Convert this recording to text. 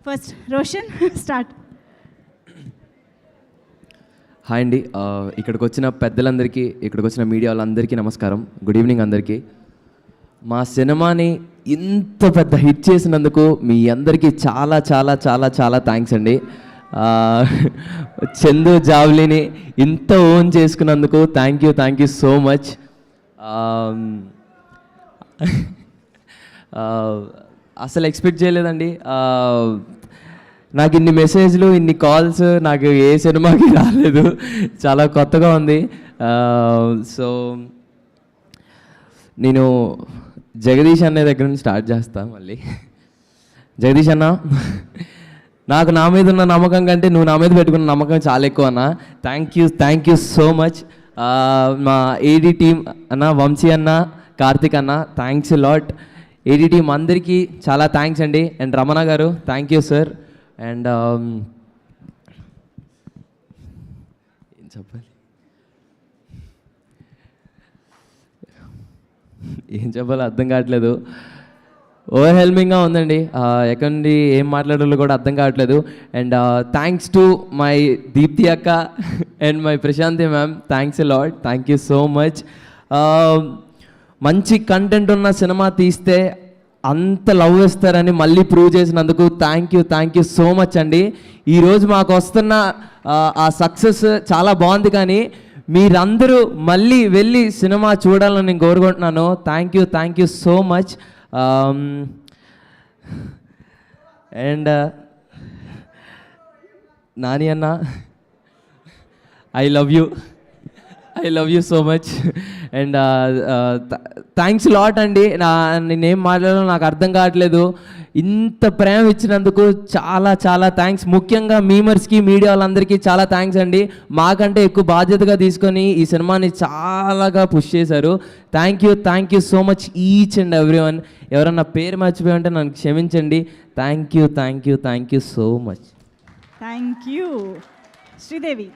First Roshan start. Hi అండి, ఇక్కడికి వచ్చిన పెద్దలందరికీ, ఇక్కడికి వచ్చిన మీడియా వాళ్ళందరికీ నమస్కారం. గుడ్ ఈవినింగ్ అందరికీ. మా సినిమాని ఇంత పెద్ద హిట్ చేసినందుకు మీ అందరికీ చాలా చాలా చాలా చాలా థ్యాంక్స్ అండి. చందు జావ్లీని ఇంత ఓన్ చేసుకున్నందుకు థ్యాంక్ యూ సో మచ్. అసలు ఎక్స్పెక్ట్ చేయలేదండి. నాకు ఇన్ని మెసేజ్లు, ఇన్ని కాల్స్ నాకు ఏ సినిమాకి రాలేదు. చాలా కొత్తగా ఉంది. సో నేను జగదీష్ అనే దగ్గర నుంచి స్టార్ట్ చేస్తాను మళ్ళీ. జగదీష్ అన్న, నాకు నా మీద ఉన్న నమ్మకం కంటే నువ్వు నా మీద పెట్టుకున్న నమ్మకం చాలా ఎక్కువ అన్న. Thank you so much. మా ఏడీ టీం అన్న, వంశీ అన్న, కార్తిక్ అన్న, థ్యాంక్స్ లాట్. ఏడీ టీం అందరికీ చాలా థ్యాంక్స్ అండి. అండ్ రమణ గారు, థ్యాంక్ యూ సార్. అండ్ ఏం చెప్పాలి, అర్థం కావట్లేదు. ఓవర్హెల్మింగ్గా ఉందండి. ఎక్కడి నుండి ఏం మాట్లాడాలో కూడా అర్థం కావట్లేదు. And thanks to my Deepthi అక్క and my Prashanthi ma'am, thanks a lot. Thank you so much. మంచి కంటెంట్ ఉన్న సినిమా తీస్తే అంత లవ్ ఇస్తారని మళ్ళీ ప్రూవ్ చేసినందుకు థ్యాంక్ యూ సో మచ్ అండి. ఈరోజు మాకు వస్తున్న ఆ సక్సెస్ చాలా బాగుంది, కానీ మీరందరూ మళ్ళీ వెళ్ళి సినిమా చూడాలని నేను కోరుకుంటున్నాను. Thank you so much. And Nani అన్న, I love you so much. And thanks lot అండి. నేనేం మాట్లాడాలో నాకు అర్థం కావట్లేదు. ఇంత ప్రేమ ఇచ్చినందుకు చాలా చాలా థ్యాంక్స్. ముఖ్యంగా మీమర్స్కి, మీడియా వాళ్ళందరికీ చాలా థ్యాంక్స్ అండి. మాకంటే ఎక్కువ బాధ్యతగా తీసుకొని ఈ సినిమాని చాలాగా పుష్ చేశారు. Thank you so much each and every one. ఎవరన్నా పేరు మర్చిపోయి ఉంటే నన్ను క్షమించండి. Thank you so much. Thank you. Sridevi.